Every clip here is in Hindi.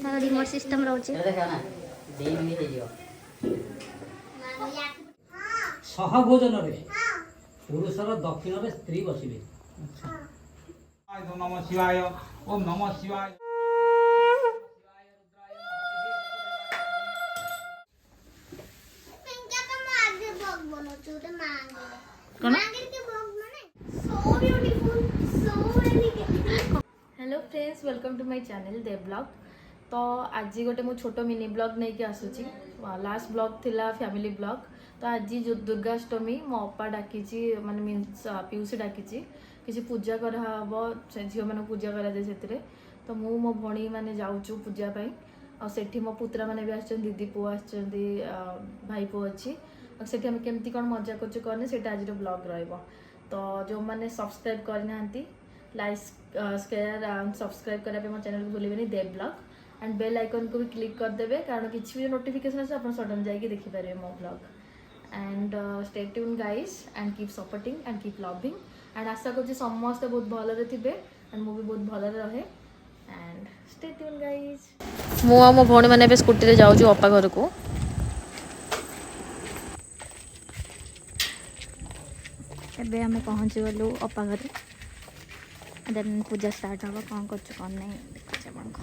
तार रिमोट सिस्टम रोचे सहभोजन पुरुषर दक्षिण रे स्त्री बसिबे। नमः शिवाय। ओम नमः शिवाय। Hello friends, welcome to my channel the blog. तो आज गोटे मु छोट मिनी ब्लॉग नहीं कि आसूची। लास्ट ब्लॉग थिला फैमिली ब्लॉग। तो आज जो दुर्गाष्टमी मो अपा डाकी माने मीन्स पियूसी डाकी किसी पूजा कराब झील मान पूजा कराए। तो मु मो भणी मैंने जाऊँ पूजापाई आठी मो पुत्रा मैंने भी आस दीदी पुओ आस भाई पुओ अच्छी से आम केमती कौन मजा करने से आज ब्लॉग रहा। तो जो मैंने सब्सक्राइब करना लाइक शेयर सब्सक्राइब करने मो चैनल को भूलें देव ब्लॉग एंड बेल आइकन को भी क्लिक करदेवे कारण किसी भी नोटिफिकेशन आसे आप सडन जाकि देखिपारे मो blog and stay tuned guys and keep supporting and keep loving and आशा कर समस्ते बहुत भलरे थे एंड मु भी बहुत भलरे रहे एंड स्टे ट्यून गाइस। मु आ मो भौणी मैंने स्कूटी रे जाऊँ अपा घर को। एबे हमें पहुँची गलु अपा घर देन पूजा स्टार्ट हम कौन कर कौन नहीं देखा मन को।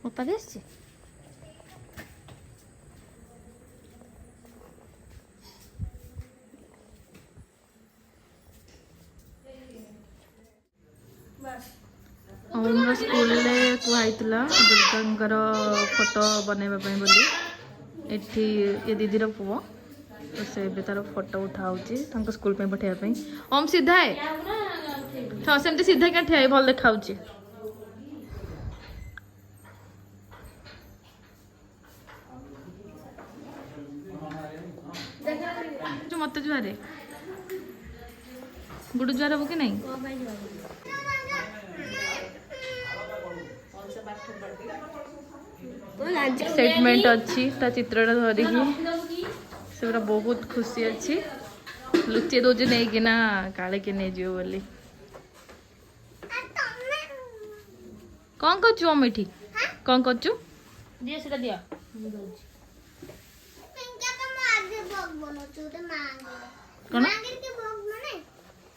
अपा भी आस हमर स्कूल रे कुहाइतला दुर्गांकर फोटो बनैबा बोली एठी ये दीदीर पुओ तो से तार फोटो उठाऊँगी स्कूल पे पठाइबा। ओम सीधा है हाँ सेमती सीधा क्या ठिया भल देखा मत जुआरे गुडू जुआर हब कि नहीं एक्साइटमेंट अच्छी ता चित्रटा धरिकी से पूरा बहुत खुशी अच्छी लुचे दौचे नहीं कि ना काले के नहीं जीव बोली कौन करचु हम एठी कौन करचु दिया सेटा दिया कौन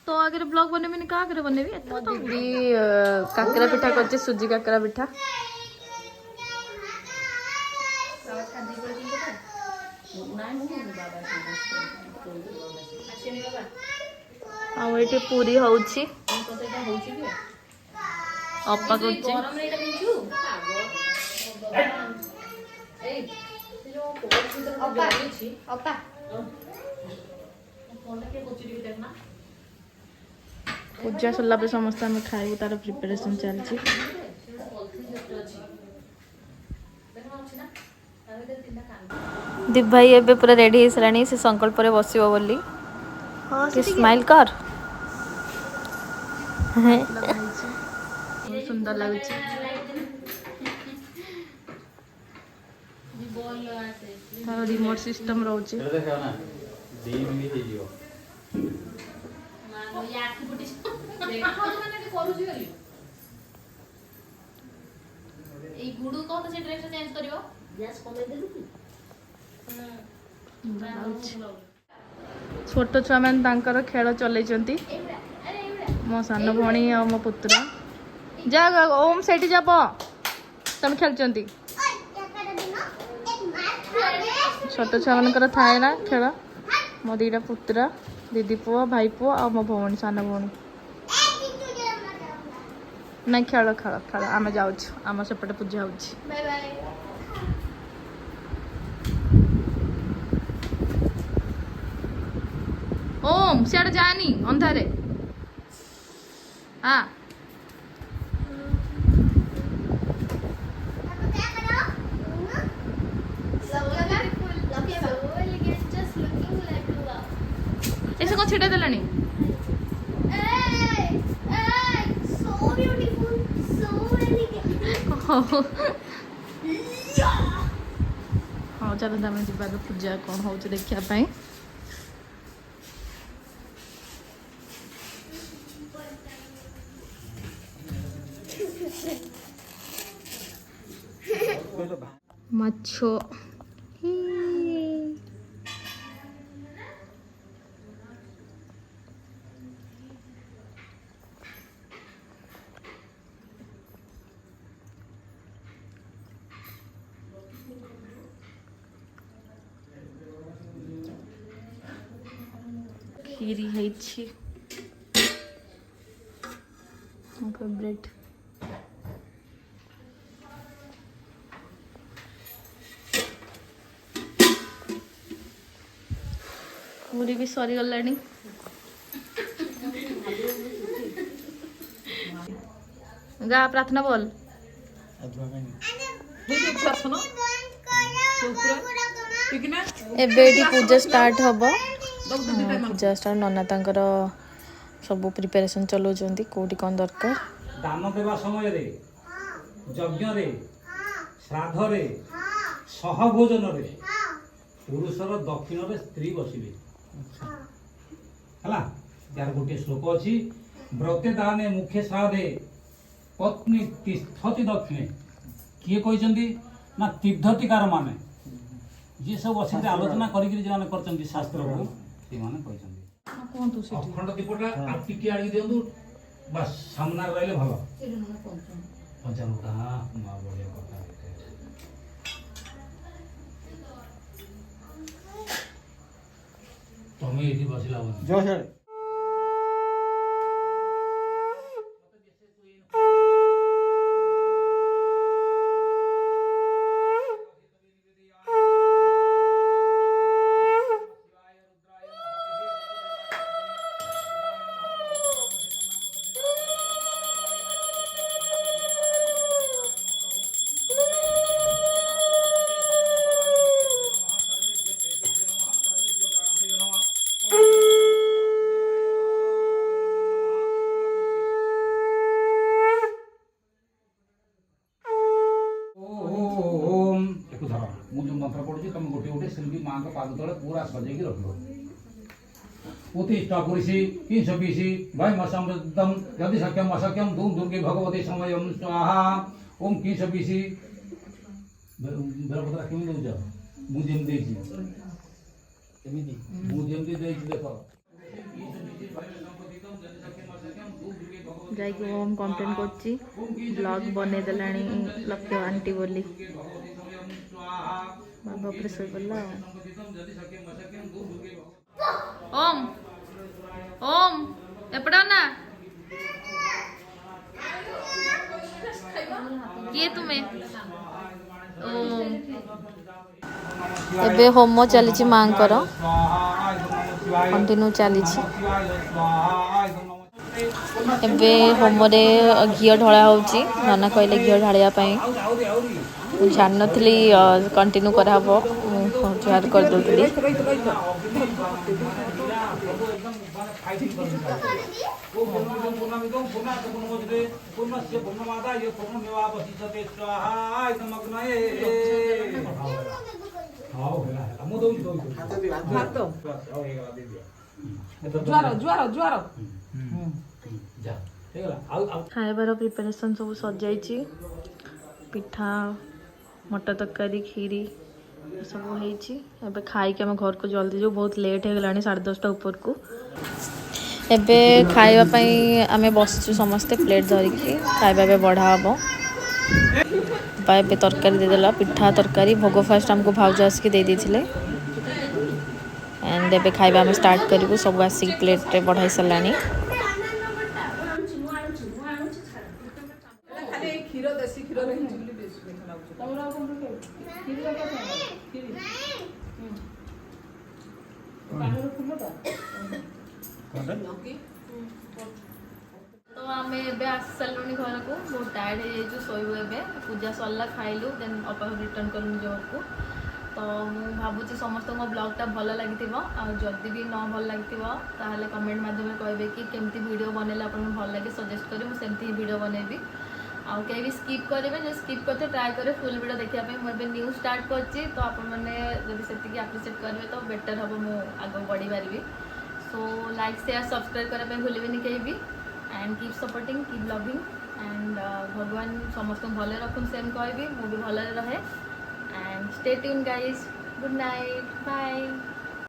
तो आगे ब्लॉग बनेबी का आगे बनेबी दीदी काकरा पिठा करचे सुजी काकरा पिठा आठी पूरी होची अपा करचे पूजा सरला पे समस्त आम खाइबू तार प्रिपरेशन चलती। दीप भाई एबे पूरा रेडी हो सारानी से संकल्प रे बसिबो बोली स्माइल कर बहुत सुंदर लगे तार रिमोट सिस्टम रोचे गुडू कौन से डायरेक्शन चेंज करिवो गैस कमे देलु कि छोट छुआ मैंने तांकर खेल चलैचंती मो सान भणी और मो पुत्र जा ओम सेठी जाब तुम खेलचंती छोट छुआ मानकर थाए ना खेल मो दीटा पुत्रा दीदी पुओ भाई पुओ और मो भौणी सान भौणी नहीं खेल खेल खेल आम जाऊँ आम सेपटे पूजा हो ओम सियाड़ जानी अंधारे हाँ ऐसे कौन छिटा देलानी हाँ चलते आम जा पूजा कौन हो देखा। ମାଛ କ୍ଷୀରି ହେଇଛି ମୋ ଫେଭରେଟ୍। पूरी भी सरी गलानी गा प्रार्थना बोल। एबेटी पूजा स्टार्ट हबो। पूजा स्टार्ट नना तांकर सब प्रिपरेशन चलाउछंती कोठी कोन दरकार दान देवा समय रे यज्ञ रे श्राद्ध रे सहभोजन रे पुरुषर दक्षिण रे स्त्री बसिबे हला। यार गोटे श्लोक अछि व्रते दाने मुख्य श्राद्धे पत्नी तिष्ठति दक्षिणे। किए कहचंदी ना तीर्थतिकार माने जे सब असिते आलोचना करिकरी जे माने करचंदी शास्त्र को से माने कहचंदी कोन तू से अखंड दीपटा आ टिकी आडी देंदु बस सामना रहले भलो पंचामृत। हां मा बोले कथा तमे एठी बसिला बन जो सर मंत्र पढ़ुची तुम गोटे गोटे शिल्पी माँ का पाद तले पूरा सजेगी रखो। उत्तिष्ठ पुरुषी किंच पीसी भय मसमृद्धम यदि शक्यम अशक्यम धूम दुर्गे भगवती समयम स्वाहा। ओम किंच पीसी बेलपत्र केमी दउछ मु जेम देछि एमिति मु जेम देछि देखो जाइए होम कंटेंट करछि ब्लॉग बने देलानी लक्ष्य आंटी बोली बाबा प्रेसर करला। ओम ओम एपड़ा ना किए तुम्हें ओम एबे होम चली माँ कंटिन्यू चली एबे होम रे घी ढला होची नाना कहले घी ढालिया जान नी कंटिन्यू कराब जुआर कर दूसरी खाइबार प्रिपरेशन सब सजाई पिठा मटर तरकारी खीरी सब हो खाई आम घर को जल्दी जो बहुत लेट हो गला 10:30 ऊपर को एबे खाइबापी आम बसचु समस्ते प्लेट धरिकी खाइबा बढ़ा हम ए तरकारी देदेला पिठा तरकारी भोग फास्ट आमको भाउज आसिक दे देथिले एंड एबे खाइबा आम स्टार्ट करूँ सब आसिक प्लेट रे बढ़ाई सारानी। तो आम आस सारे घर को बहुत टायर्ड हो शोबू ए पूजा सरला खाइलु देन अपा रिटर्न करूँ निज घर को। तो मुझे भावुँ समस्त ब्लॉगटा भल लगी जदि भी न भल लगी कमेंट मध्यम कहे कि केमती वीडियो बनैले आपको भल लगे सजेस्ट करें मुझे वीडियो बनैबी आउ कहीं भी स्किप करेंगे जो स्किप करते ट्राए करें फुल वीडियो देखापी मुझे न्यू स्टार्ट करती तो आपने आप्रिशिएट करेंगे तो बेटर हम मुझे आगे बढ़ी पारि। सो लाइक शेयर सब्सक्राइब करने भूलें कहीं भी and keep supporting keep loving and भगवान समस्त भले रखुन सेम कहबी मुझे भले रहे and stay tuned guys. Good night, bye.